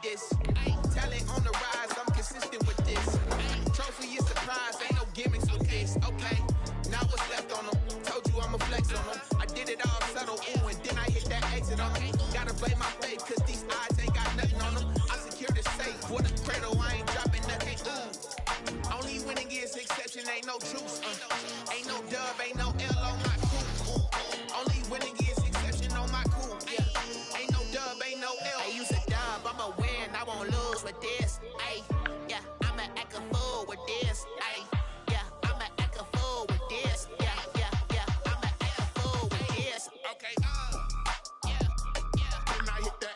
this. Talent on the rise, I'm consistent with this. Trophy is the prize, ain't no gimmicks with this. Okay, now what's left on them? Told you I'ma flex on them. I did it all subtle, ooh, and then I hit that exit on them. Gotta play my faith, cause these eyes ain't got nothing on them. I secure the safe for the cradle, I ain't dropping nothing. Only winning is exception, ain't no truce. Ain't no dub, ain't no L on my crew. Only winning is exception on my crew. Yeah, ain't no dub, ain't no L. I use a dub, I'ma win, I won't lose with this. Ay, yeah, I'ma act a fool with this. Ay, yeah, I'ma act a fool with this. Yeah, yeah, yeah, I'ma act a fool with this. Okay, yeah, yeah, and I hit that.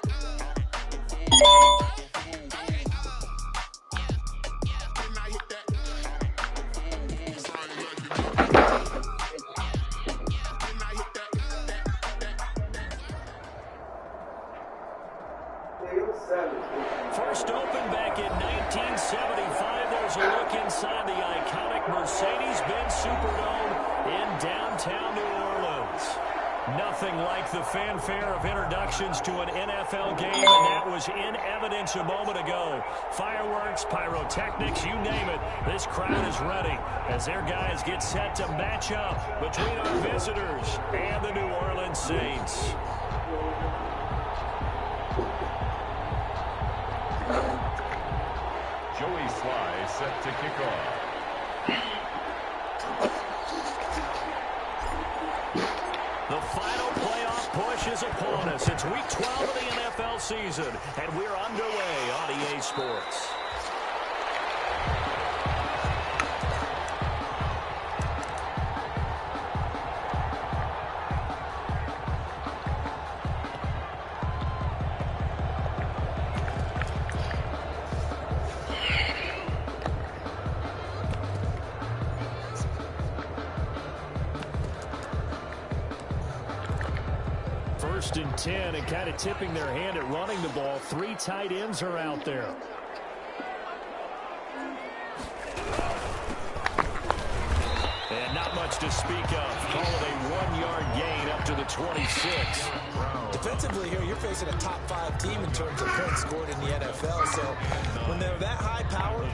First opened back in 1975. There's a look inside the iconic Mercedes-Benz Superdome in downtown New Orleans. Nothing like the fanfare of introductions to an NFL game, and that was in evidence a moment ago. Fireworks, pyrotechnics, you name it. This crowd is ready as their guys get set to match up between our visitors and the New Orleans Saints. Joey Sly set to kick off. The final playoff push is upon us. It's week 12 of the NFL season, and we're underway on EA Sports. First and 10, and kind of tipping their hand at running the ball. 3 tight ends are out there. And not much to speak of. Call it a 1-yard gain up to the 26. Defensively here, you're facing a top 5 team in terms of points scored in the NFL. So when they're that high powered,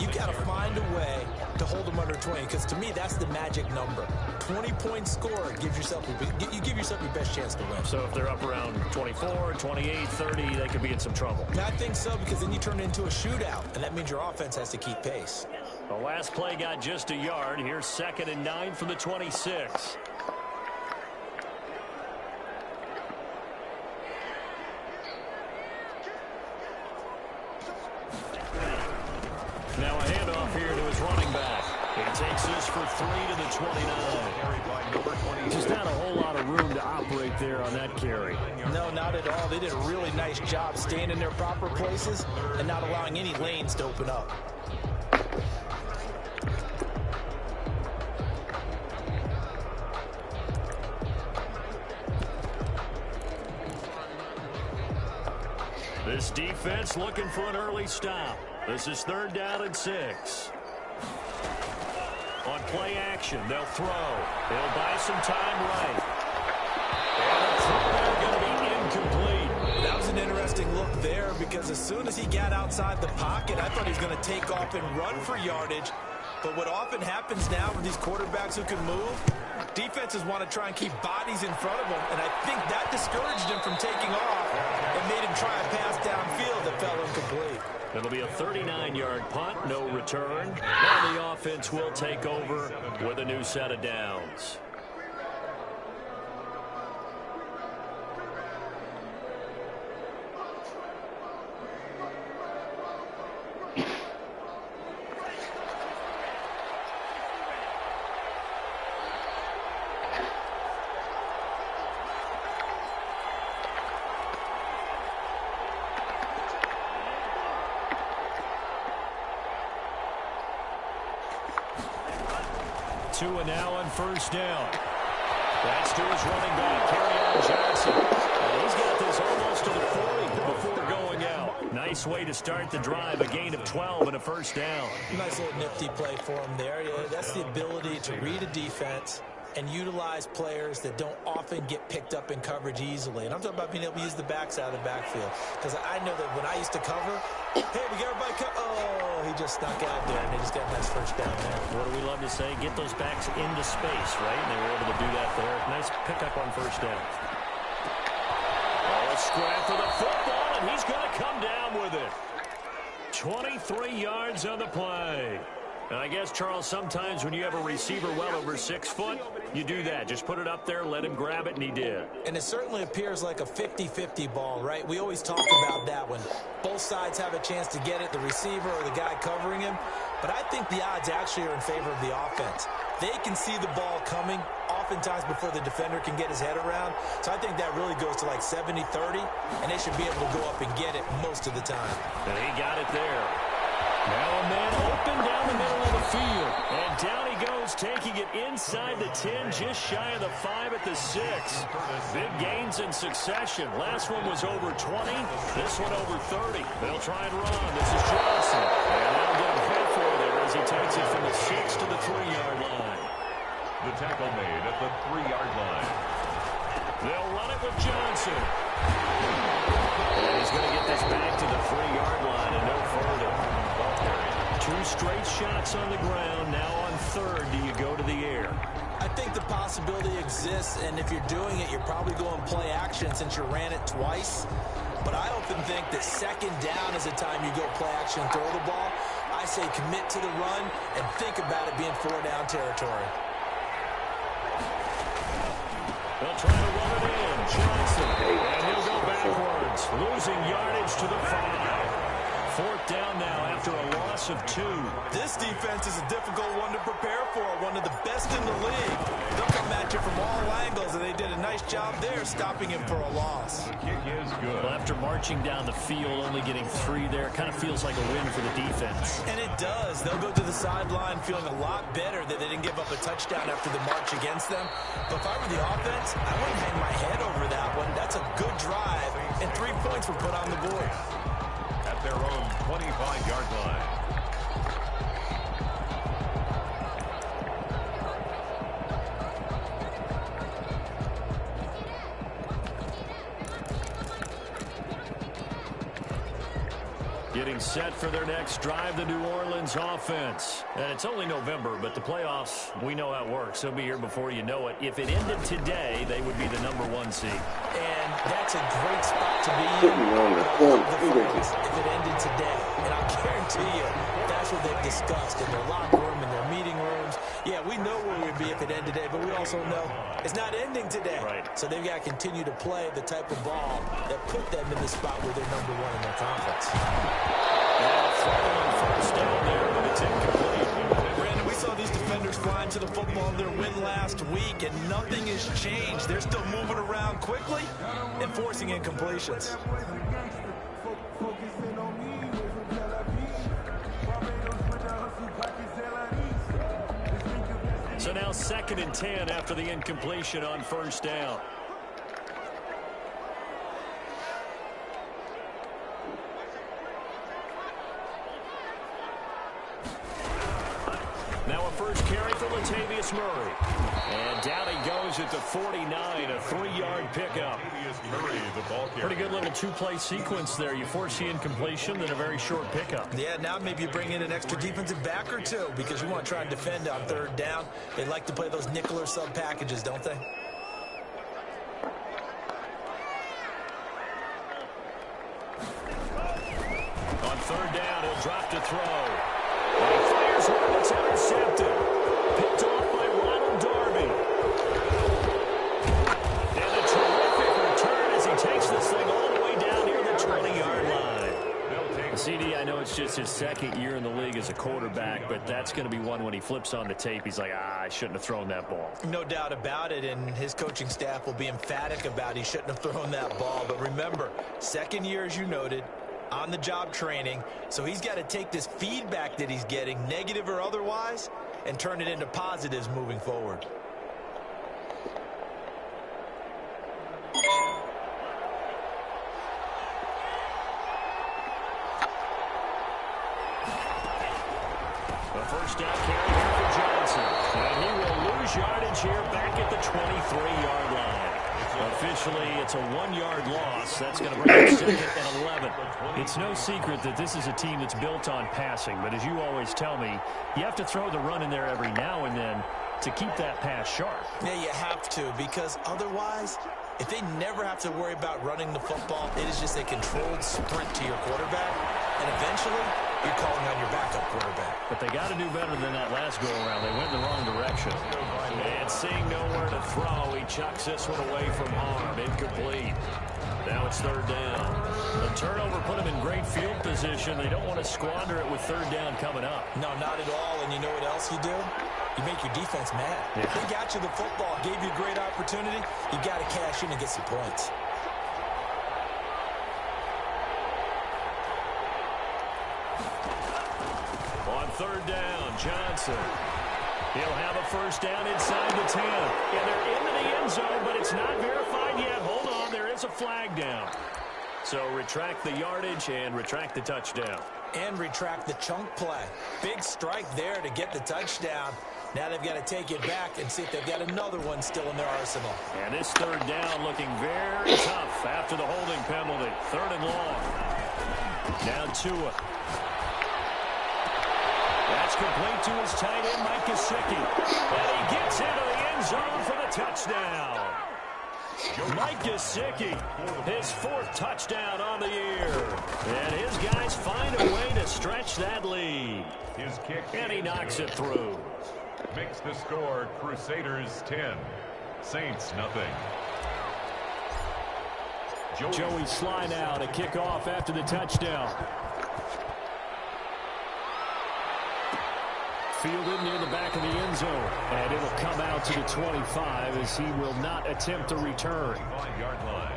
you got to find a way to hold them under 20. Because to me, that's the magic number. 20-point score gives yourself you give yourself your best chance to win. So if they're up around 24, 28, 30, they could be in some trouble. I think so, because then you turn it into a shootout, and that means your offense has to keep pace. The last play got just a yard. Here's 2nd and 9 for the 26. Now a handoff here to his running back. He takes this for 3 to the 29. Just not a whole lot of room to operate there on that carry. No, not at all. They did a really nice job staying in their proper places and not allowing any lanes to open up. This defense looking for an early stop. This is 3rd down and 6. On play action, they'll throw. They'll buy some time right. And the throw going to be incomplete. That was an interesting look there, because as soon as he got outside the pocket, I thought he was going to take off and run for yardage. But what often happens now with these quarterbacks who can move, defenses want to try and keep bodies in front of them, and I think that discouraged him from taking off and made him try a pass downfield that fell incomplete. It'll be a 39-yard punt, no return. Now the offense will take over with a new set of downs. Tua now on 1st down. That's to his running back, Kerryon Johnson. And he's got this almost to the 40 before going out. Nice way to start the drive, a gain of 12 and a 1st down. Nice little nifty play for him there. Yeah, that's the ability to read a defense, and utilize players that don't often get picked up in coverage easily. And I'm talking about being able to use the backside of the backfield. Because I know that when I used to cover, hey, we got everybody oh, he just snuck out there, and they just got a nice first down there. What do we love to say? Get those backs into space, right? And they were able to do that there. Nice pickup on first down. Oh, a scrap for the football, and he's going to come down with it. 23 yards on the play. And I guess, Charles, sometimes when you have a receiver well over 6 foot, you do that. Just put it up there, let him grab it, and he did. And it certainly appears like a 50-50 ball, right? We always talk about that when both sides have a chance to get it, the receiver or the guy covering him. But I think the odds actually are in favor of the offense. They can see the ball coming oftentimes before the defender can get his head around. So I think that really goes to like 70-30, and they should be able to go up and get it most of the time. And he got it there. Now a man open down the middle of the field. And down he goes, taking it inside the 10, just shy of the 5 at the 6. Big gains in succession. Last one was over 20. This one over 30. They'll try and run. This is Johnson. And that'll get him halfway there as he takes it from the 6 to the 3-yard line. The tackle made at the 3-yard line. They'll run it with Johnson. And he's going to get this back to the 3-yard line and no further. 2 straight shots on the ground. Now on third, do you go to the air? I think the possibility exists, and if you're doing it, you're probably going play action since you ran it twice. But I often think that second down is the time you go play action and throw the ball. I say commit to the run and think about it being 4-down territory. They'll try to run it in. Johnson. And he'll go backwards. Losing yardage to the 5. 4th down now after a loss of 2. This defense is a difficult one to prepare for, one of the best in the league. They'll come at you from all angles, and they did a nice job there stopping him for a loss. The kick is good. Well, after marching down the field, only getting 3 there, kind of feels like a win for the defense. And it does. They'll go to the sideline feeling a lot better that they didn't give up a touchdown after the march against them. But if I were the offense, I wouldn't hang my head over that one. That's a good drive, and 3 points were put on the board. At their own 25-yard line. Getting set for their next drive, the New Orleans offense. And it's only November, but the playoffs, we know how it works. They'll be here before you know it. If it ended today, they would be the #1 seed. And that's a great spot to be in. If it ended today. And I'll guarantee you, that's what they've discussed in their locker room, in their meeting rooms. Yeah, we know where we'd be if it ended today, but we also know it's not ending today. Right. So they've got to continue to play the type of ball that put them in the spot where they're #1 in their conference. First down there, but it's incomplete. Brandon, we saw these defenders flying to the football in their win last week, and nothing has changed. They're still moving around quickly and forcing incompletions. So now 2nd and 10 after the incompletion on first down. Now a first carry for Latavius Murray. And down he goes at the 49, a 3-yard pickup. Murray, the ball carrier. Pretty good little 2-play sequence there. You force the incompletion, then a very short pickup. Yeah, now maybe you bring in an extra defensive back or 2 because you want to try and defend on 3rd down. They like to play those nickel or sub packages, don't they? On 3rd down, he'll drop to throw. And he fires one, it's intercepted. Picked off by Ronald Darby. And a terrific return as he takes this thing all the way down near the 20-yard line. CD, I know it's just his 2nd year in the league as a quarterback, but that's going to be one when he flips on the tape. He's like, I shouldn't have thrown that ball. No doubt about it, and his coaching staff will be emphatic about he shouldn't have thrown that ball. But remember, 2nd year, as you noted, on-the-job training, so he's got to take this feedback that he's getting, negative or otherwise, and turn it into positives moving forward. The first down carry here for Johnson. Johnson. And he will lose yardage here back at the 23-yard line. Officially, it's a 1-yard loss. That's going to bring up second and 11. It's no secret that this is a team that's built on passing. But as you always tell me, you have to throw the run in there every now and then to keep that pass sharp. Yeah, you have to, because otherwise, if they never have to worry about running the football, it is just a controlled sprint to your quarterback. And eventually, you're calling on your backup quarterback. But they got to do better than that last go-around. They went in the wrong direction. And seeing nowhere to throw, he chucks this one away from harm. Incomplete. Now it's third down. The turnover put them in great field position. They don't want to squander it with third down coming up. No, not at all. And you know what else you do? You make your defense mad. Yeah. They got you the football, gave you a great opportunity. You got to cash in and get some points. On third down, Johnson. He'll have a first down inside the 10. Yeah, they're into the end zone, but it's not verified yet. Hold on, there is a flag down. So retract the yardage and retract the touchdown. And retract the chunk play. Big strike there to get the touchdown. Now they've got to take it back and see if they've got another one still in their arsenal. And this third down looking very tough after the holding penalty. Third and long. Now Tua. That's complete to his tight end, Mike Gesicki. And he gets into the end zone for the touchdown. Mike Gesicki, his 4th touchdown on the year. And his guys find a way to stretch that lead. His kick. And he knocks it through. Makes the score Crusaders 10, Saints nothing. Joey Sly now to kick off after the touchdown. Fielded near the back of the end zone. And it'll come out to the 25 as he will not attempt to return. 5-yard line.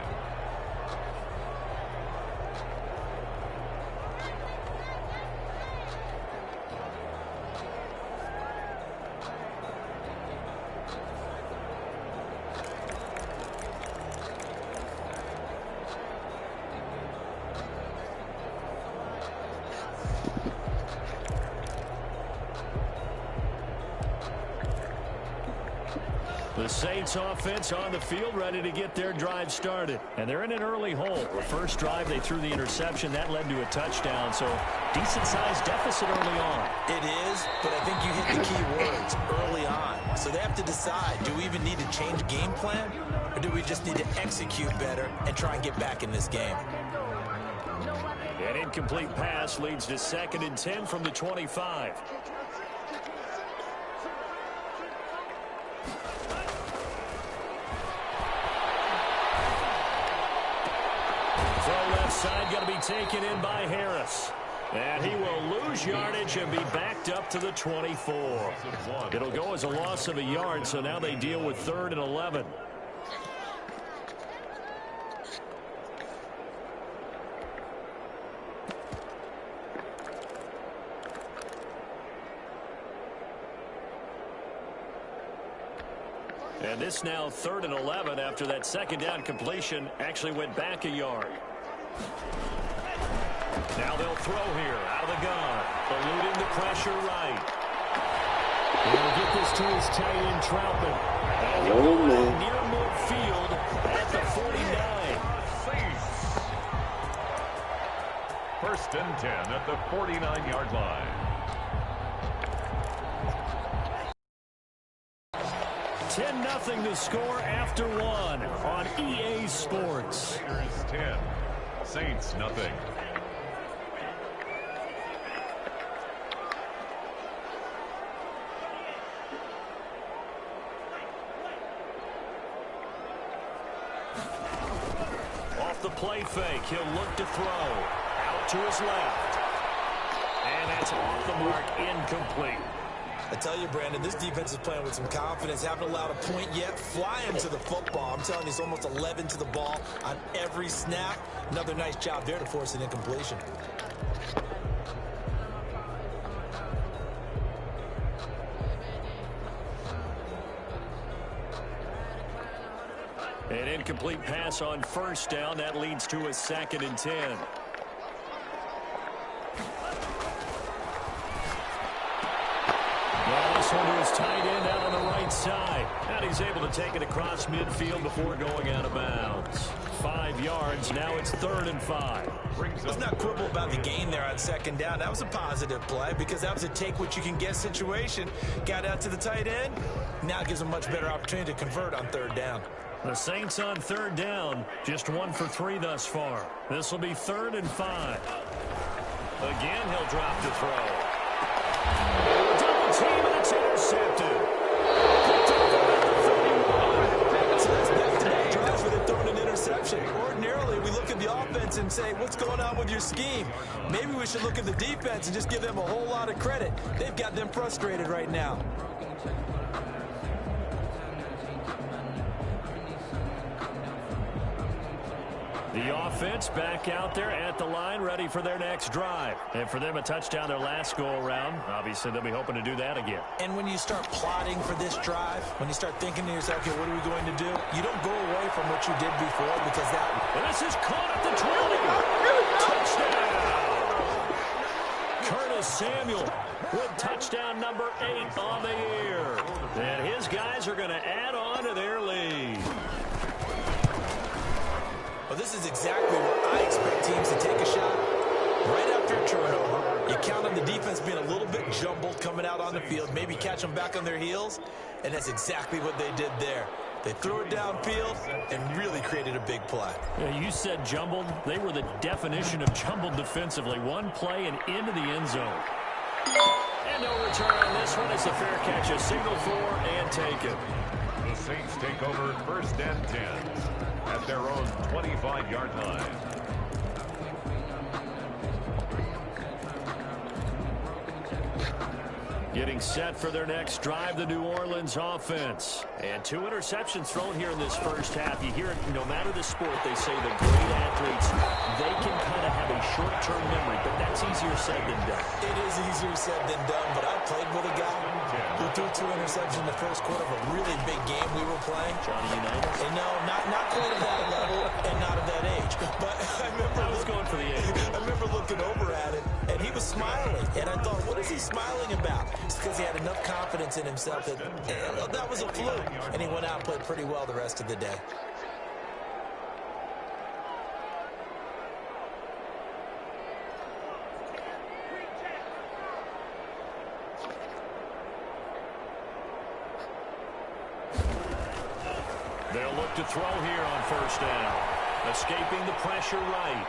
The Saints offense on the field ready to get their drive started. And they're in an early hole. The first drive they threw the interception. That led to a touchdown. So decent-sized deficit early on. It is, but I think you hit the key words early on. So they have to decide, do we even need to change game plan? Or do we just need to execute better and try and get back in this game? An incomplete pass leads to 2nd and 10 from the 25. Side going to be taken in by Harris. And he will lose yardage and be backed up to the 24. It'll go as a loss of a yard, so now they deal with 3rd and 11. And this now 3rd and 11 after that second down completion actually went back a yard. Now they'll throw here out of the gun, eluding the pressure right. He'll get this to his tight end, Troutman. Near midfield at the 49. 1st and 10 at the 49-yard line. 10-0 the score after 1 on EA Sports. Crusaders 10, Saints nothing. Off the play fake, he'll look to throw. Out to his left. And that's off the mark, incomplete. I tell you, Brandon, this defense is playing with some confidence. Haven't allowed a point yet. Flying to the football. I'm telling you, it's almost 11 to the ball on every snap. Another nice job there to force an incompletion. An incomplete pass on first down. That leads to a 2nd and 10. Well, the this one to his tight end out on the right side. And he's able to take it across midfield before going out of bounds. 5 yards. Now it's 3rd and 5. Let's not quibble about the gain there on 2nd down. That was a positive play because that was a take-what-you-can-get situation. Got out to the tight end. Now it gives him a much better opportunity to convert on 3rd down. The Saints on 3rd down. Just 1 for 3 thus far. This will be 3rd and 5. Again, he'll drop to throw. Double team, and it's intercepted. So that's back-to-back drives where they've thrown an interception. Ordinarily, we look at the offense and say, what's going on with your scheme? Maybe we should look at the defense and just give them a whole lot of credit. They've got them frustrated right now. The offense back out there at the line, ready for their next drive. And for them, a touchdown their last go-around. Obviously, they'll be hoping to do that again. And when you start plotting for this drive, when you start thinking to yourself, okay, what are we going to do? You don't go away from what you did before because that... And this is caught at the 20. Touchdown! Curtis Samuel with touchdown number 8 on the year. And his guys are going to add on to their lead. Well, this is exactly where I expect teams to take a shot. Right after a turnover, you count on the defense being a little bit jumbled coming out on the field, maybe catch them back on their heels, and that's exactly what they did there. They threw it downfield and really created a big play. Yeah, you said jumbled. They were the definition of jumbled defensively. One play and into the end zone. And no return on this one. It's a fair catch, a signal for and taken. The Saints take over 1st and 10 at their own 25-yard line. Getting set for their next drive, the New Orleans offense. And 2 interceptions thrown here in this first half. You hear it, no matter the sport, they say the great athletes, they can kind of have a short-term memory, but that's easier said than done. It is easier said than done, but I played with a guy who threw 2 interceptions in the first quarter of a really big game we were playing. Johnny Unitas? And no, not quite at that level and not at that age. But I was going for the age. I remember looking over at him, and he was smiling. And I thought, what is he smiling about? It's because he had enough confidence in himself that that was a fluke. And he went out and played pretty well the rest of the day. They'll look to throw here on 1st down. Escaping the pressure right.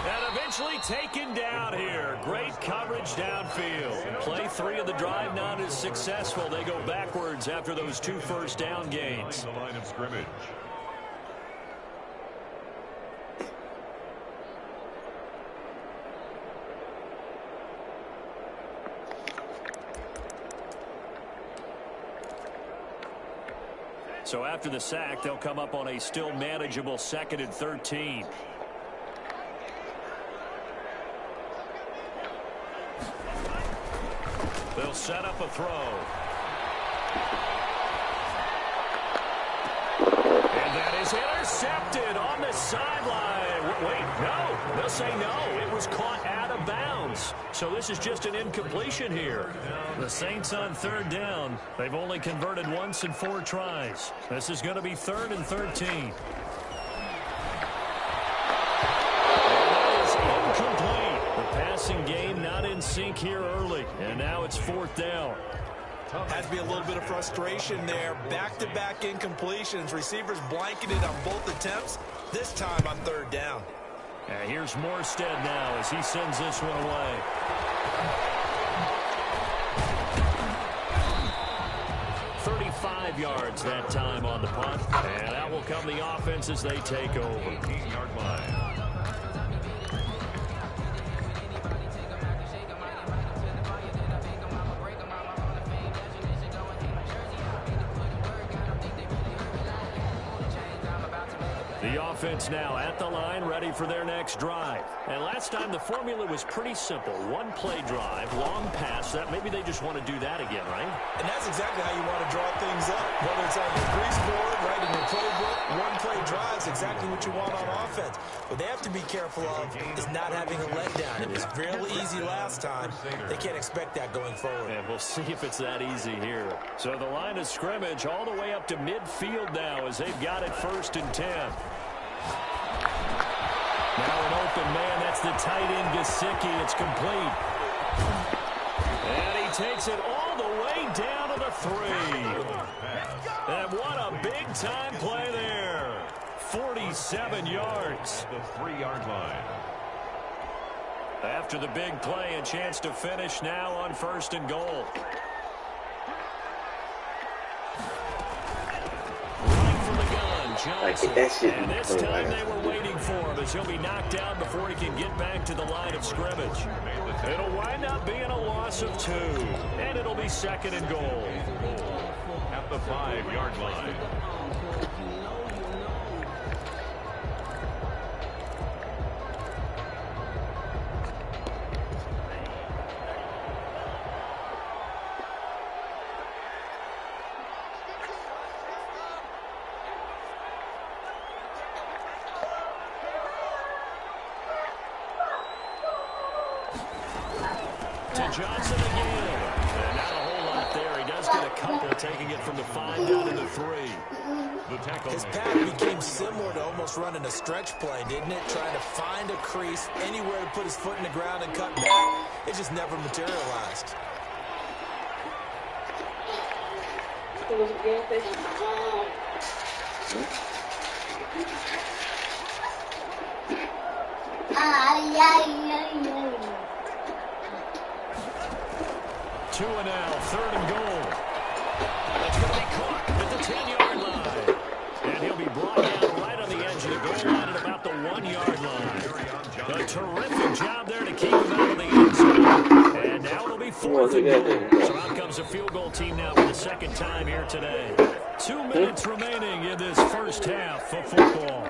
And eventually taken down here. Great coverage downfield. Play 3 of the drive not as successful. They go backwards after those 2 first down gains. The line of scrimmage. So after the sack, they'll come up on a still manageable 2nd and 13. They'll set up a throw. And that is intercepted on the sideline. Wait, no. They'll say no. It was caught out of bounds. So this is just an incompletion here. The Saints on 3rd down. They've only converted once in 4 tries. This is going to be 3rd and 13. And that is incomplete. The passing game not in sync here early. And now it's 4th down. Has to be a little bit of frustration there. Back-to-back incompletions. Receivers blanketed on both attempts. This time on 3rd down. Here's Morstead now as he sends this one away. 35 yards that time on the punt. And out will come the offense as they take over. 18-yard line. The offense now at the line, ready for their next drive. And last time the formula was pretty simple. 1 play drive, long pass. That maybe they just want to do that again, right? And that's exactly how you want to draw things up. Whether it's on the grease board, right. In your playbook, one-play drives exactly what you want on offense. What they have to be careful of is not having a letdown. It was really easy last time. They can't expect that going forward. And we'll see if it's that easy here. So the line of scrimmage all the way up to midfield now as they've got it 1st and 10. Now an open man. That's the tight end, Gesicki. It's complete. And he takes it all the way down to the 3. And what a big-time play there. 47 yards. The 3-yard line. After the big play, a chance to finish now on 1st and goal. Running from the gun, Johnson. And this time they were waiting for him as he'll be knocked down before he can get back to the line of scrimmage. It'll wind up being a loss of 2. And it'll be 2nd and goal. At the 5-yard line. To Johnson again. And not a whole lot there. He does get a couple, taking it from the 5 down to the 3. The tackle. His path became similar to almost running a stretch play, didn't it? Trying to find a crease, anywhere to put his foot in the ground and cut back. It just never materialized. Two and now, 3rd and goal. That's going to be caught at the 10-yard line. And he'll be brought down right on the edge of the goal line at about the 1-yard line. A terrific job there to keep him out of the end zone. And now it'll be 4th and goal. So out comes the field goal team now for the 2nd time here today. 2 minutes remaining in this first half of football.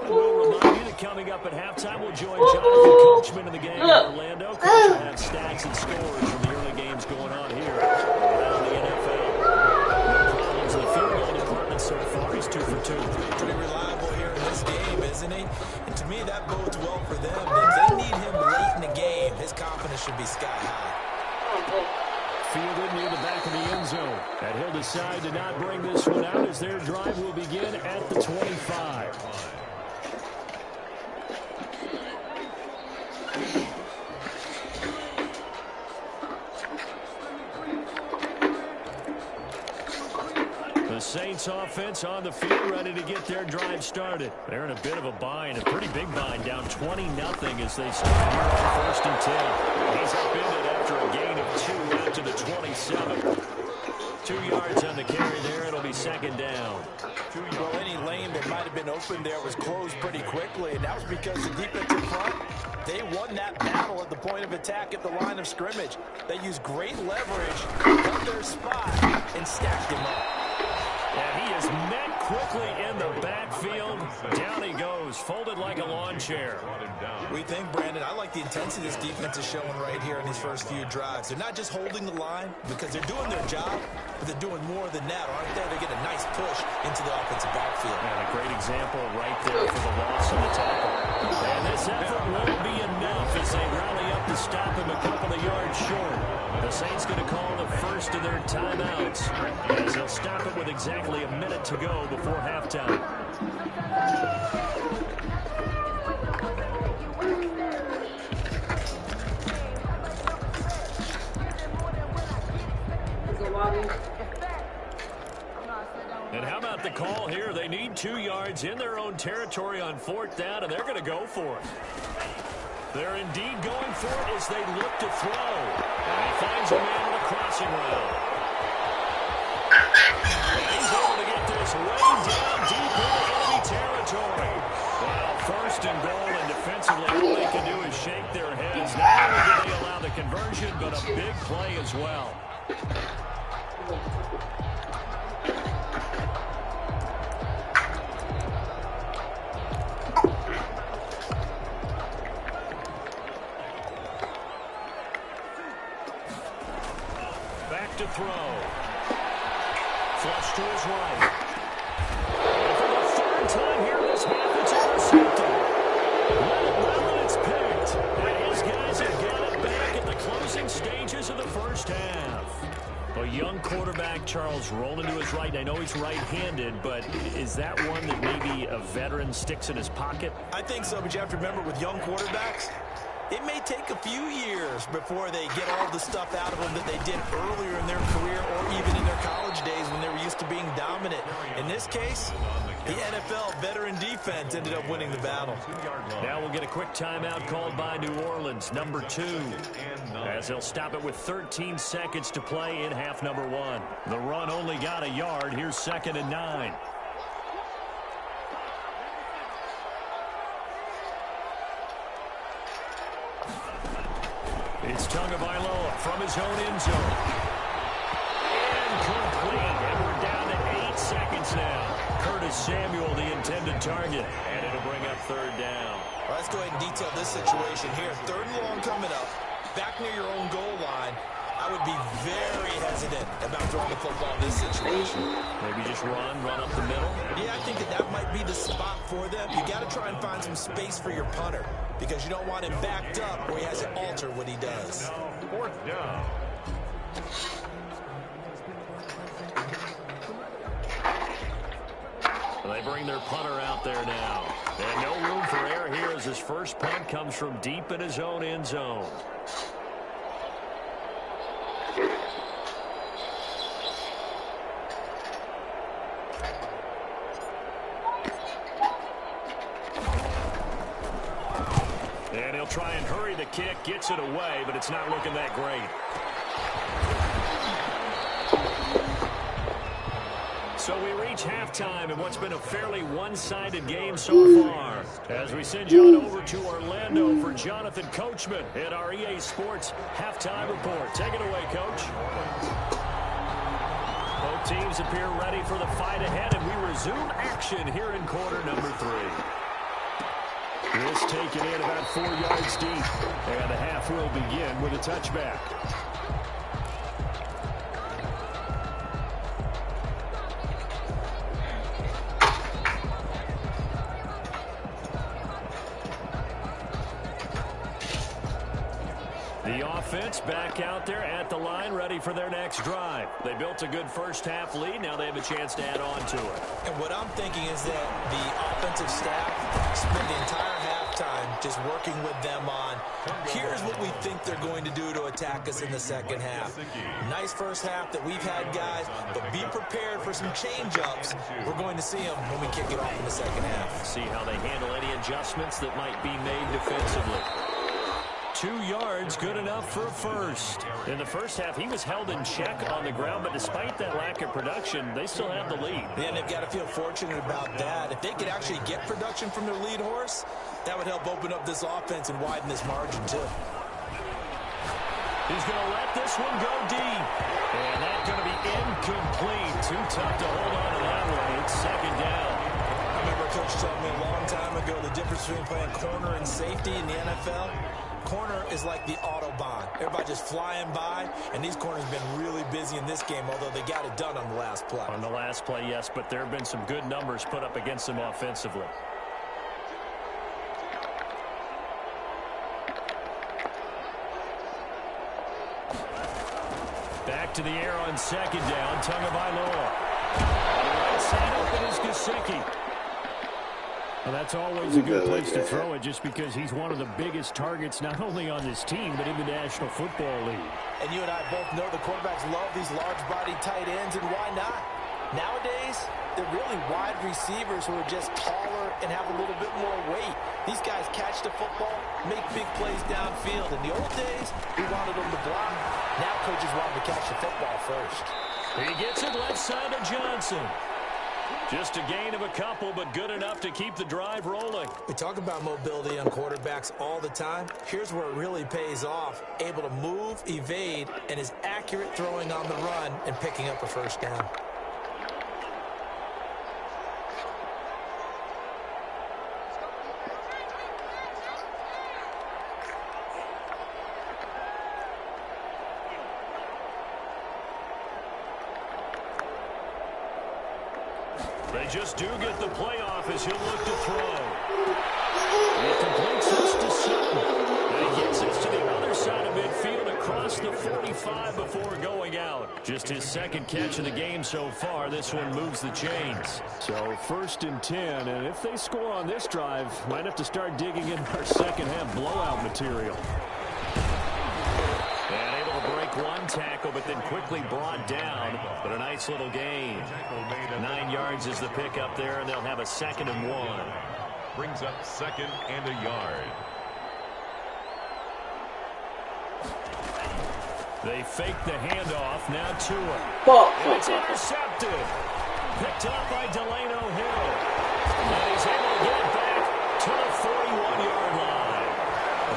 We'll remind you that coming up at halftime, we'll join Jonathan Coachman in the game in Orlando. Coach will have stats and scores from the early games going on here around the NFL. No problems in the field goal department so far. He's 2 for 2. Pretty reliable here in this game, isn't he? And to me, that bodes well for them. They need him late in the game. His confidence should be sky high. Fielded near the back of the end zone. And he'll decide to not bring this one out as their drive will begin at the 25. The Saints offense on the field ready to get their drive started. They're in a bit of a bind, a pretty big bind, down 20-0 as they start here on 1st and 10. He's upended after a gain of 2 out to the 27. 2 yards on the carry there. It'll be 2nd down. Well, any lane that might have been open there was closed pretty quickly, and that was because the defensive front, they won that battle at the point of attack at the line of scrimmage. They used great leverage, got their spot, and stacked him up. And he is met quickly in the backfield. Down he goes, folded like a lawn chair. We think, Brandon, I like the intensity this defense is showing right here in these first few drives. They're not just holding the line because they're doing their job, but they're doing more than that, aren't they? They get a nice push into the offensive backfield. And a great example right there for the loss on the tackle. And this effort won't be enough as they rally up to stop him a couple of yards short. The Saints going to call the first of their timeouts as they'll stop it with exactly a minute to go before halftime. And how about the call here? They need 2 yards in their own territory on 4th down, and they're going to go for it. They're indeed going for it as they look to throw. And he finds a man with a crossing route. And he's able to get this way down deep into enemy territory. Well, 1st and goal, and defensively all they can do is shake their heads. Not only did they allow the conversion, but a big play as well. Back to throw. Flush to his right. And for the third time here in this half, it's intercepted. Let it roll and it's picked. And his guys have got it back at the closing stages of the first half. A young quarterback, Charles, rolling to his right. And I know he's right-handed, but is that one that maybe a veteran sticks in his pocket? I think so, but you have to remember with young quarterbacks, it may take a few years before they get all the stuff out of them that they did earlier in their career or even in their college days when they were used to being dominant. In this case, the NFL veteran defense ended up winning the battle. Now we'll get a quick timeout called by New Orleans, number 2, as they'll stop it with 13 seconds to play in half number 1. The run only got a yard. Here's 2nd and 9. It's Tagovailoa from his own end zone. Incomplete. And we're down to 8 seconds now. Curtis Samuel, the intended target. And it'll bring up 3rd down. Well, let's go ahead and detail this situation here. 3rd and long coming up. Back near your own goal line. I would be very hesitant about throwing the football in this situation. Maybe just run up the middle? Yeah, I think that might be the spot for them. You got to try and find some space for your punter because you don't want him backed up where he has to alter what he does. 4th down. They bring their punter out there now. And no room for error here as his first punt comes from deep in his own end zone. And he'll try and hurry the kick, gets it away, but it's not looking that great. So we reach halftime in what's been a fairly one-sided game so far. As we send you on over to Orlando for Jonathan Coachman at our EA Sports Halftime Report. Take it away, Coach. Both teams appear ready for the fight ahead, and we resume action here in quarter number 3. This taken in about 4 yards deep. And the half will begin with a touchback. The offense back out there at the line, ready for their next drive. They built a good first half lead. Now they have a chance to add on to it. And what I'm thinking is that the offensive staff spent the entire halftime just working with them on, here's what we think they're going to do to attack us in the second half. Nice first half that we've had, guys, but be prepared for some change-ups. We're going to see them when we kick it off in the second half. See how they handle any adjustments that might be made defensively. 2 yards, good enough for a first. In the first half, he was held in check on the ground, but despite that lack of production, they still have the lead. And they've got to feel fortunate about that. If they could actually get production from their lead horse, that would help open up this offense and widen this margin, too. He's going to let this one go deep. And that's going to be incomplete. Too tough to hold on to that one. It's 2nd down. I remember a coach told me a long time ago the difference between playing corner and safety in the NFL. Corner is like the Autobahn. Everybody just flying by, and these corners have been really busy in this game, although they got it done on the last play. On the last play, yes, but there have been some good numbers put up against them offensively. Back to the air on 2nd down, Tagovailoa. On the right side open is Gesicki. Well, that's always a good place to throw it just because he's one of the biggest targets not only on this team but in the National Football League. And you and I both know the quarterbacks love these large-bodied tight ends, and why not? Nowadays, they're really wide receivers who are just taller and have a little bit more weight. These guys catch the football, make big plays downfield. In the old days, we wanted them to block. Now coaches want them to catch the football first. He gets it left side of Johnson. Just a gain of a couple, but good enough to keep the drive rolling. We talk about mobility on quarterbacks all the time. Here's where it really pays off. Able to move, evade, and is accurate throwing on the run and picking up a first down. They just do get the playoff as he'll look to throw. He completes this to Sutton. And he gets this to the other side of midfield across the 45 before going out. Just his second catch of the game so far. This one moves the chains. So 1st and 10, and if they score on this drive, might have to start digging in our second half blowout material. And able to break one tackle, but then quickly brought down. But a nice little gain. 9 yards is the pickup there, and they'll have a 2nd and 1. Brings up 2nd and a yard. They fake the handoff. Now Tua. And it's intercepted. Picked up by Delano Hill. And he's able to get it back to the 41-yard line.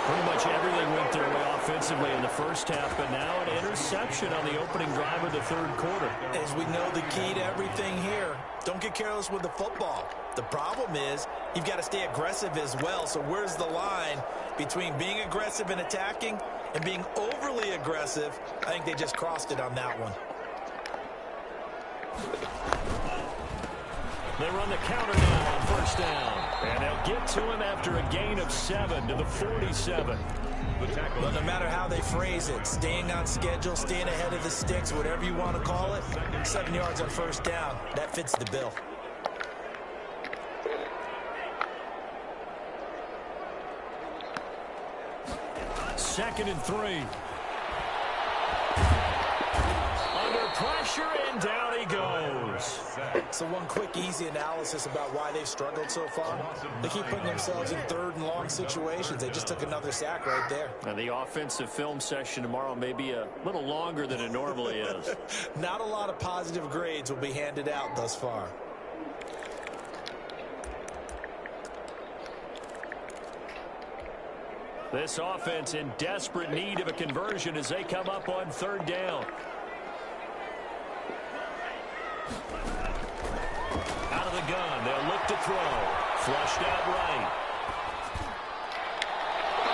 Pretty much everything went their way offensively in the first half, but now an interception on the opening drive of the 3rd quarter. As we know, the key to everything here, don't get careless with the football. The problem is you've got to stay aggressive as well. So where's the line between being aggressive and attacking and being overly aggressive? I think they just crossed it on that one. They run the counter now on 1st down. And they'll get to him after a gain of 7 to the 47. Well, no matter how they phrase it, staying on schedule, staying ahead of the sticks, whatever you want to call it, 7 yards on 1st down, that fits the bill. Second and 3. Pressure, and down he goes. So one quick, easy analysis about why they've struggled so far. They keep putting themselves in 3rd and long situations. They just took another sack right there. And the offensive film session tomorrow may be a little longer than it normally is. Not a lot of positive grades will be handed out thus far. This offense in desperate need of a conversion as they come up on 3rd down. Out of the gun, they'll look to throw. Flushed out right.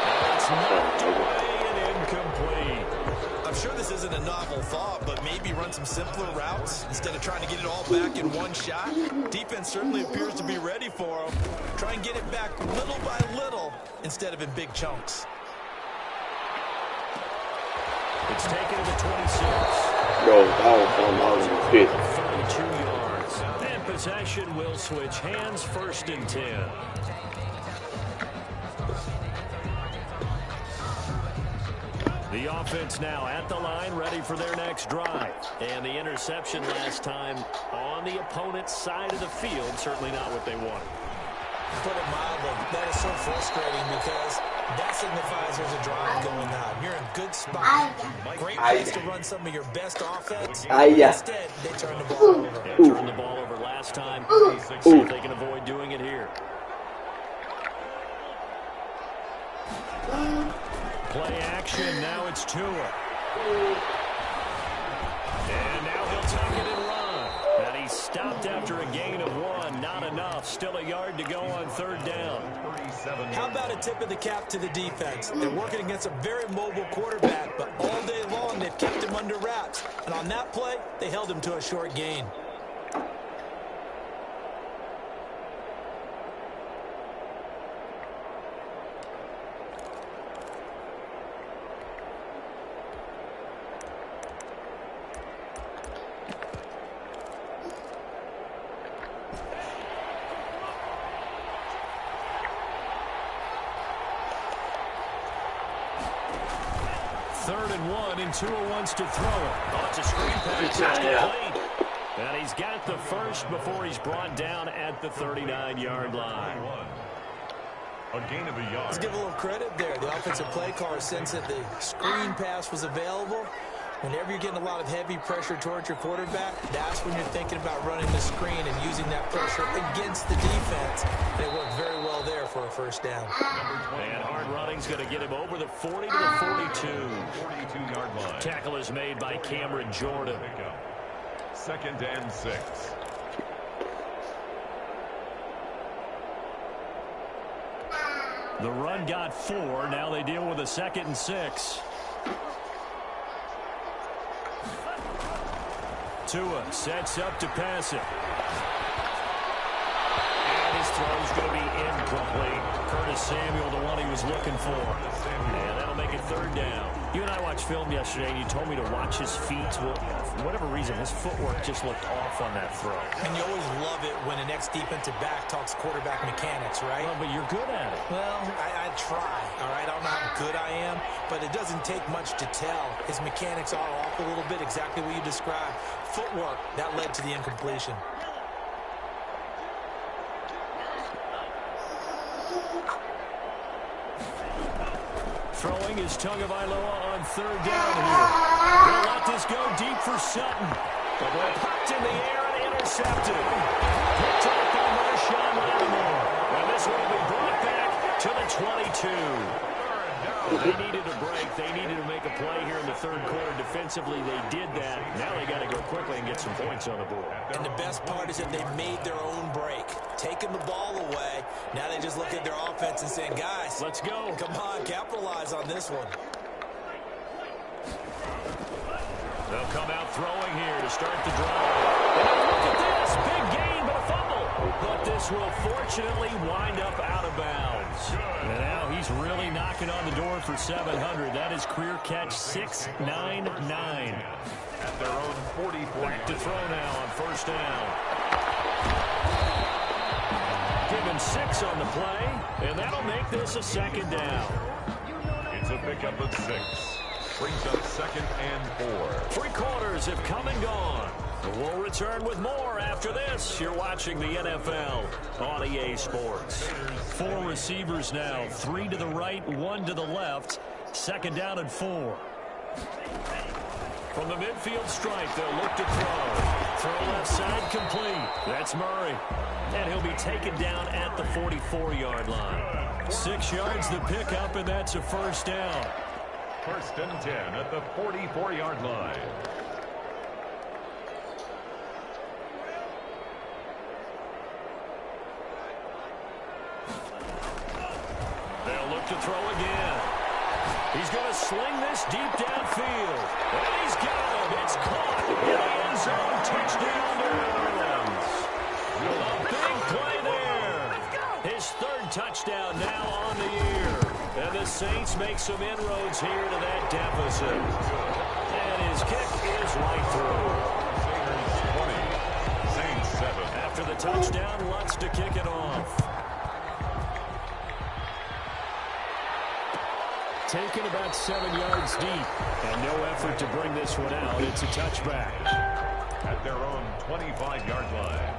And it's knocked away and incomplete. I'm sure this isn't a novel thought, but maybe run some simpler routes instead of trying to get it all back in one shot. Defense certainly appears to be ready for them. Try and get it back little by little instead of in big chunks. It's taken to the 26. Bro, that was good. 32 yards. And possession will switch hands. 1st and 10. The offense now at the line, ready for their next drive. And the interception last time on the opponent's side of the field, certainly not what they wanted. Put it mildly, that is so frustrating because that signifies there's a drive going on. You're in a good spot. Great place to run some of your best offense. Instead, they turn the ball over. They turned the ball over last time. See if they can avoid doing it here. Play action. Now it's Tua. And now he'll tuck it and run. And he's stopped after a gain of 1. Not enough. Still a yard to go on 3rd down. How about a tip of the cap to the defense? They're working against a very mobile quarterback, but all day long they've kept him under wraps. And on that play, they held him to a short gain. Tua wants to throw it. Oh, it's a screen pass. It's complete. And he's got the first before he's brought down at the 39-yard line. A gain of a yard. Let's give a little credit there. The offensive play caller sensed that the screen pass was available. Whenever you're getting a lot of heavy pressure towards your quarterback, that's when you're thinking about running the screen and using that pressure against the defense. And it worked very well there for a 1st down. And hard running's going to get him over the 40 to the 42. 42-yard line. Tackle is made by Cameron Jordan. 2nd and 6. The run got 4. Now they deal with a 2nd and 6. Tua sets up to pass it. throw's going to be incomplete. Curtis Samuel, the one he was looking for. And that'll make it third down. You and I watched film yesterday, and you told me to watch his feet. Well, for whatever reason, his footwork just looked off on that throw. And you always love it when an ex-defensive back talks quarterback mechanics, right? Well, but you're good at it. Well, I try, all right? I don't know how good I am, but it doesn't take much to tell. His mechanics are off a little bit, exactly what you described. Footwork, that led to the incompletion. Throwing is Tagovailoa on third down here. They'll let this go deep for Sutton. The ball popped in the air and intercepted. Picked up by Marshawn Lattimore. And this one will be brought back to the 22. They needed a break. They needed to make a play here in the third quarter. Defensively, they did that. Now they got to go quickly and get some points on the board. And the best part is that they made their own break. Taking the ball away. Now they just look at their offense and saying, guys, let's go. Come on, capitalize on this one. They'll come out throwing here to start the drive. And look at this. Big gain, but a fumble. But this will fortunately wind up out of bounds. And now he's really knocking on the door for 700. That is career catch 699. At their own 44. Back to throw now on first down. Given 6 on the play, and that'll make this a second down. It's a pickup of 6. Brings up 2nd and 4. 3 quarters have come and gone. We'll return with more after this. You're watching the NFL on EA Sports. 4 receivers now, 3 to the right, 1 to the left. Second down and 4. From the midfield stripe, they'll look to throw. Throw left side complete. That's Murray. And he'll be taken down at the 44-yard line. 6 yards the pickup, and that's a first down. 1st and 10 at the 44-yard line. They'll look to throw again. He's going to sling this deep downfield. And he's got him. It's caught in the end zone. Touchdown, New Orleans. A big play there. His 3rd touchdown now on the year. And the Saints make some inroads here to that deficit. And his kick is right through. Saints 20, Saints 7. After the touchdown, Lutz to kick it off. Taken about 7 yards deep. And no effort to bring this one out. It's a touchback. At their own 25-yard line.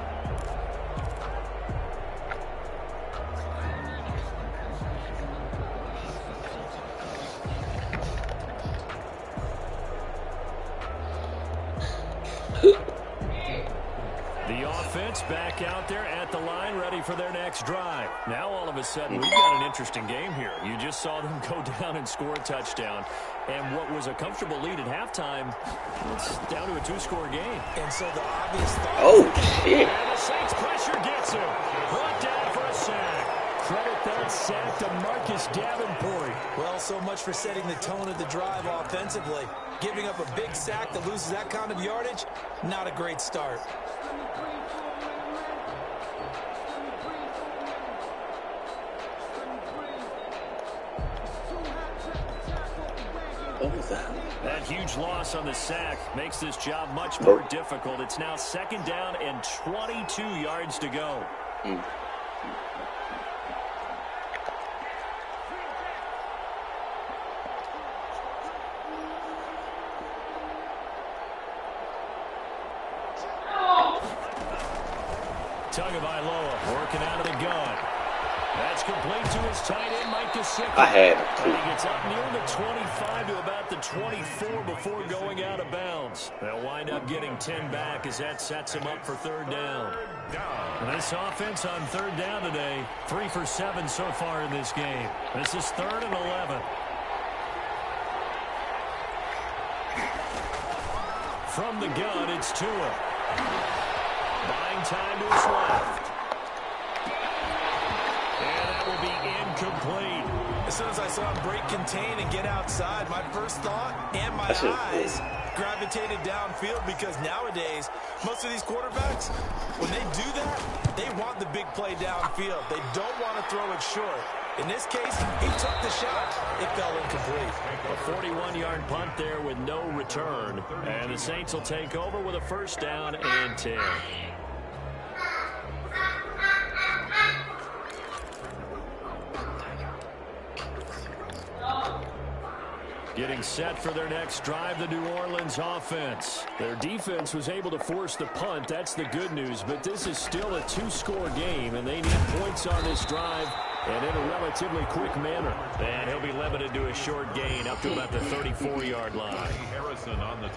The offense back out there at the line, ready for their next drive. Now, all of a sudden, we've got an interesting game here. You just saw them go down and score a touchdown. And what was a comfortable lead at halftime, it's down to a 2-score game. And so the obvious thought... Oh, shit. And the Saints pressure gets him. Brought down for a sack. Credit that sack to Marcus Davenport. Well, so much for setting the tone of the drive offensively. Giving up a big sack that loses that kind of yardage, not a great start. What was that? That huge loss on the sack makes this job much more difficult. It's now 2nd down and 22 yards to go. Tagovailoa working out of the gun. That's complete to his tight end, Mike Gesicki. I had And he gets up near the 25 to about the 24 before going out of bounds. They'll wind up getting 10 back as that sets him up for 3rd down. And this offense on 3rd down today, 3 for 7 so far in this game. This is 3rd and 11. From the gun, it's Tua. Buying time to his left. And that will be incomplete. As soon as I saw him break contain and get outside, my first thought and my eyes gravitated downfield because nowadays, most of these quarterbacks, when they do that, they want the big play downfield. They don't want to throw it short. In this case, he took the shot. It fell incomplete. A 41-yard punt there with no return. And the Saints will take over with a first down and 10. Getting set for their next drive, the New Orleans offense. Their defense was able to force the punt. That's the good news. But this is still a two-score game, and they need points on this drive and in a relatively quick manner. And he'll be limited to a short gain up to about the 34-yard line.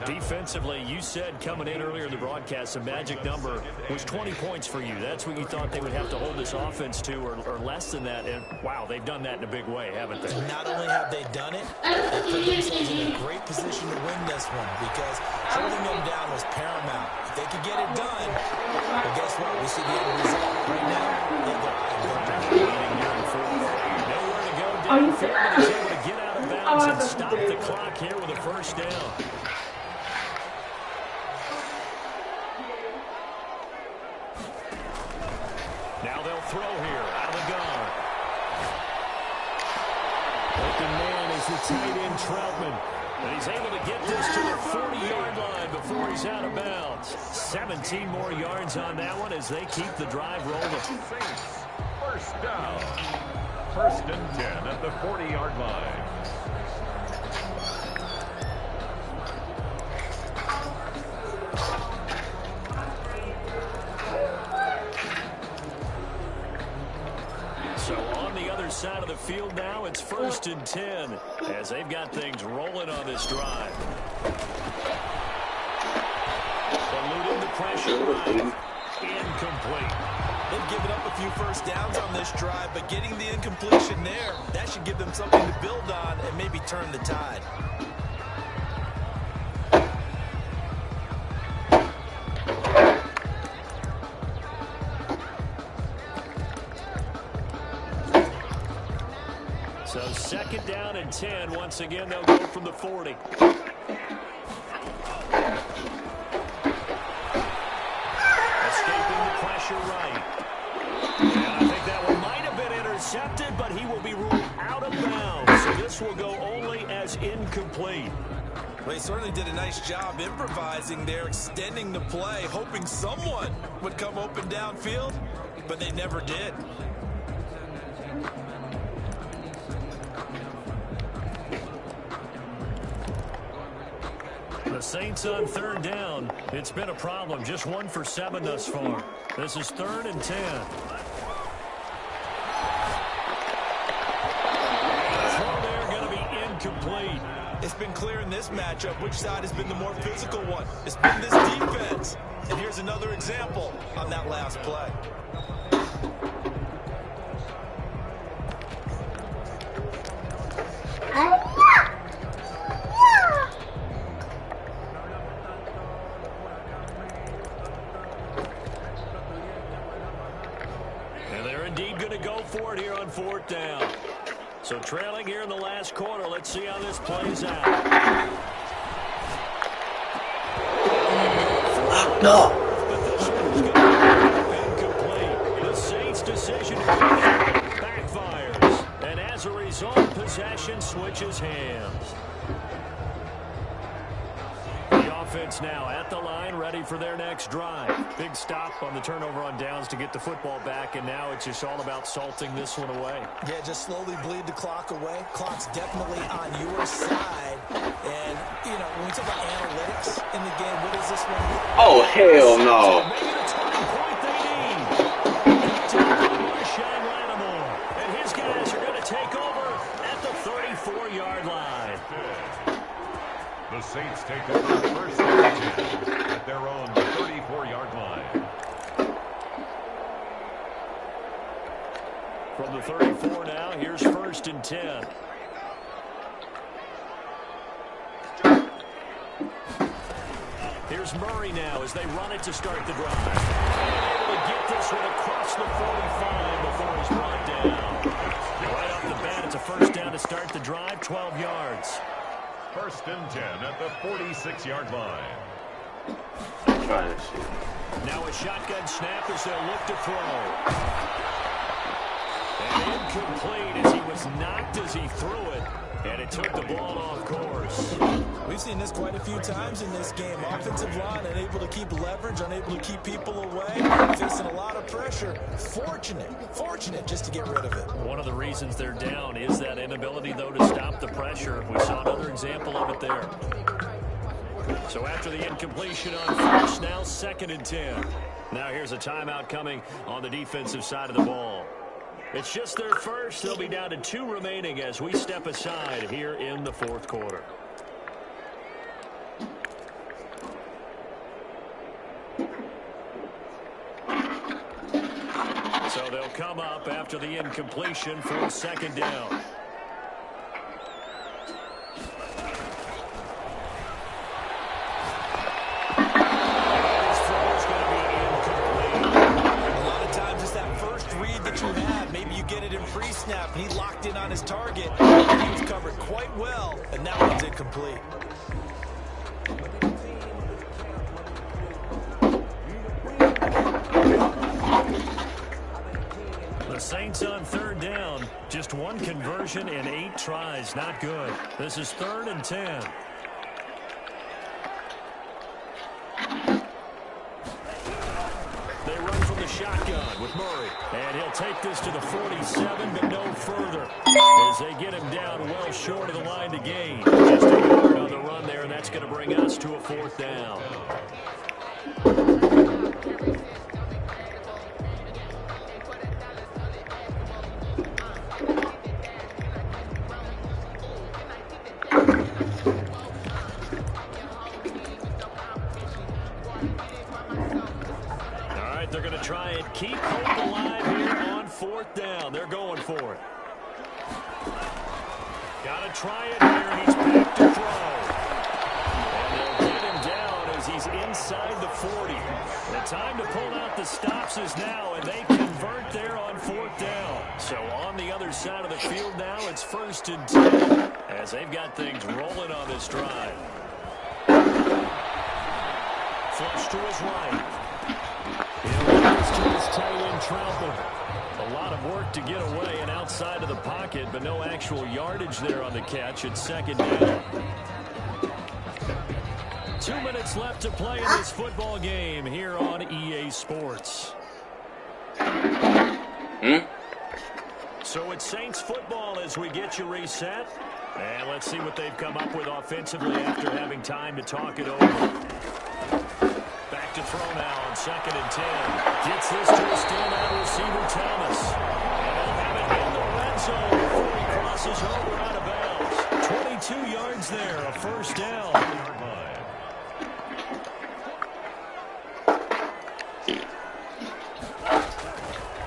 Defensively, you said coming in earlier in the broadcast, the magic number was 20 points for you. That's what you thought they would have to hold this offense to, or less than that. And, wow, they've done that in a big way, haven't they? Not only have they done it, they put themselves in a great position to win this one because holding them down was paramount. If they could get it done, well, guess what? We see the end result. Right now, they got nowhere to go downfield, but he's able to get out of bounds and stop the clock here with a first down. Now they'll throw here out of the gun. Open man is the tight end Troutman. And he's able to get this to the 40-yard line before he's out of bounds. 17 more yards on that one as they keep the drive rolling. First down. First and 10 at the 40-yard line. So on the other side of the field now, it's first and 10 as they've got things rolling on this drive. Eluding the pressure right. Incomplete. They've given up a few first downs on this drive, but getting the incompletion there, that should give them something to build on and maybe turn the tide. So second down and 10. Once again, they'll go from the 40. Escaping the pressure right. And I think that one might have been intercepted, but he will be ruled out of bounds. So this will go only as incomplete. Well, he certainly did a nice job improvising there, extending the play, hoping someone would come open downfield, but they never did. The Saints on third down. It's been a problem. Just 1 for 7 thus far. This is third and 10. Throw there going to be incomplete. It's been clear in this matchup which side has been the more physical one. It's been this defense. And here's another example on that last play. For it here on fourth down. So trailing here in the last quarter. Let's see how this plays out. No. But this one's going to be incomplete. The Saints' decision backfires. And as a result, possession switches hands. Offense now at the line, ready for their next drive. Big stop on the turnover on downs to get the football back, and now it's just all about salting this one away. Yeah, just slowly bleed the clock away. Clock's definitely on your side. And, you know, when we talk about analytics in the game, what is this one? Oh, hell no. Maybe the turning point they need. Shine Lattimore. And his guys are going to take over at the 34-yard line. The Saints take over first and 10 at their own 34-yard line. From the 34 now, here's first and 10. Here's Murray now as they run it to start the drive. Able to get this one across the 45 before he's brought down. Right off the bat, it's a first down to start the drive, 12 yards. First and 10 at the 46-yard line. Try this shit. Now a shotgun snap as they'll look to throw. And incomplete as he was knocked as he threw it. And it took the ball off course. We've seen this quite a few times in this game. Offensive line unable to keep leverage, unable to keep people away, facing a lot of pressure. Fortunate just to get rid of it. One of the reasons they're down is that inability, though, to stop the pressure. We saw another example of it there. So after the incompletion on first, now 2nd and 10. Now here's a timeout coming on the defensive side of the ball. It's just their first. They'll be down to 2 remaining as we step aside here in the 4th quarter. So they'll come up after the incompletion for 2nd down. Snap, and he locked in on his target. He was covered quite well, and that one's incomplete. The Saints on 3rd down. Just 1 conversion and 8 tries. Not good. This is 3rd and 10. They run from the shotgun with Murray. And he'll take this to the 47, but no further. As they get him down well short of the line to gain. Just a yard on the run there, and that's going to bring us to a 4th down. They're going to try and keep hope alive here on 4th down. They're going for it. Got to try it here, and he's back to throw. And they'll get him down as he's inside the 40. The time to pull out the stops is now, and they convert there on 4th down. So on the other side of the field now, it's 1st and 10 as they've got things rolling on this drive. Flush to his right. To his tight end, Troutman. A lot of work to get away and outside of the pocket, but no actual yardage there on the catch. It's 2nd down. 2 minutes left to play in this football game here on EA Sports. So it's Saints football as we get you reset. And let's see what they've come up with offensively after having time to talk it over. Back to throw now on 2nd and 10. Gets this to a standout receiver, Thomas. And he'll have it in the red zone before he crosses over out of bounds. 22 yards there, a 1st down.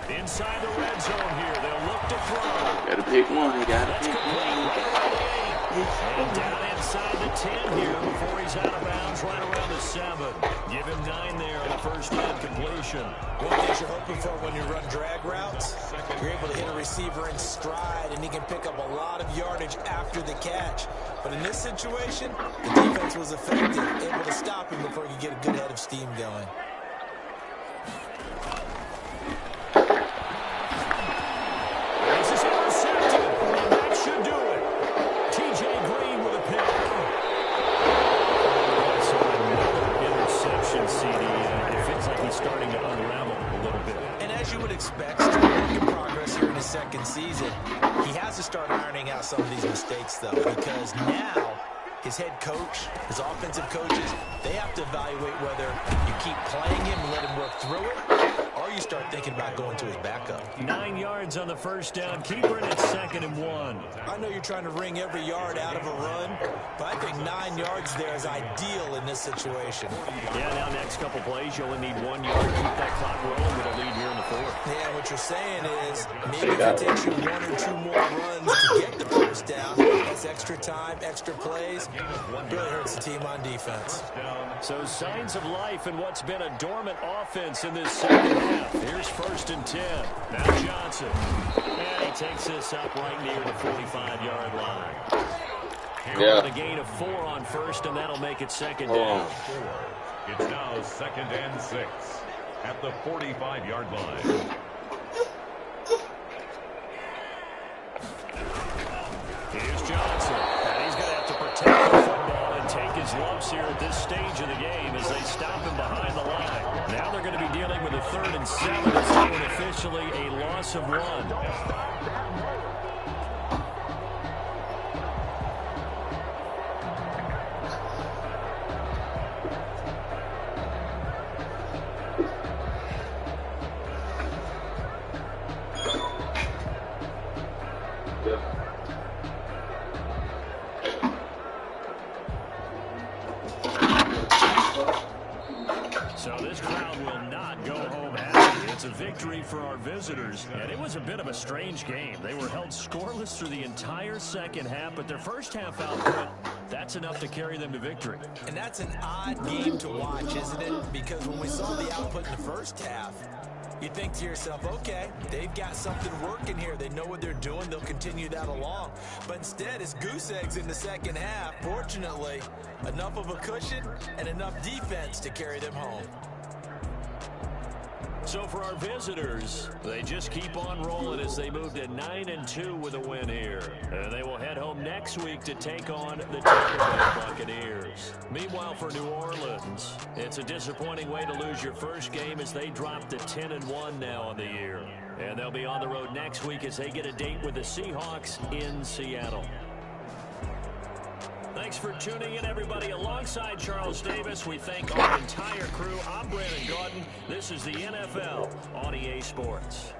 Inside the red zone here, they'll look to throw. Gotta pick one, gotta That's pick complete. one. And down inside the 10 here before he's out of bounds right around the 7. Give him 9 there on the 1st down completion. One thing you're hoping for when you run drag routes, you're able to hit a receiver in stride, and he can pick up a lot of yardage after the catch. But in this situation, the defense was effective, able to stop him before he could get a good head of steam going. This is intercepted, and that should do it. TJ Green with a pick. So another interception, CD. It feels like he's starting to unravel a little bit. And as you would expect, still work in progress here in his 2nd season. He has to start ironing out some of these mistakes, though, because now his head coach, his offensive coaches, they have to evaluate whether you keep playing him and let him work through it, or you start thinking about going to his backup. 9 yards on the 1st down. Keeper, and it's 2nd and 1. I know you're trying to wring every yard out of a run, but I think 9 yards there is ideal in this situation. Yeah, now next couple plays, you only need 1 yard. Keep that clock rolling with a lead here in the 4th. Yeah, what you're saying is maybe if it takes you 1 or 2 more runs to get the 1st down, that's extra time, extra plays, really hurts the team on defense. So signs of life in what's been a dormant offense in this 2nd half. Here's 1st and 10. Now Johnson. And he takes this up right near the 45-yard line. With a gain of 4 on first, and that'll make it second down. 4. It's now 2nd and 6 at the 45-yard line. Here's Johnson, and he's going to have to protect the football and take his lumps here at this stage of the game as they stop him behind the line. Now they're going to be dealing with a 3rd and 7. It's going officially a loss of 1. So this crowd will not go home happy. It's a victory for our visitors, and it was a bit of a strange game. They were held scoreless through the entire second half, but their first half output, that's enough to carry them to victory. And that's an odd game to watch, isn't it? Because when we saw the output in the first half, you think to yourself, okay, they've got something working here. They know what they're doing. They'll continue that along. But instead, it's goose eggs in the second half. Fortunately, enough of a cushion and enough defense to carry them home. So for our visitors, they just keep on rolling as they move to 9-2 with a win here. And they will head home next week to take on the Tampa Bay Buccaneers. Meanwhile, for New Orleans, it's a disappointing way to lose your first game as they drop to 10-1 now on the year. And they'll be on the road next week as they get a date with the Seahawks in Seattle. Thanks for tuning in, everybody. Alongside Charles Davis, we thank our entire crew. I'm Brandon Gaudin. This is the NFL on EA Sports.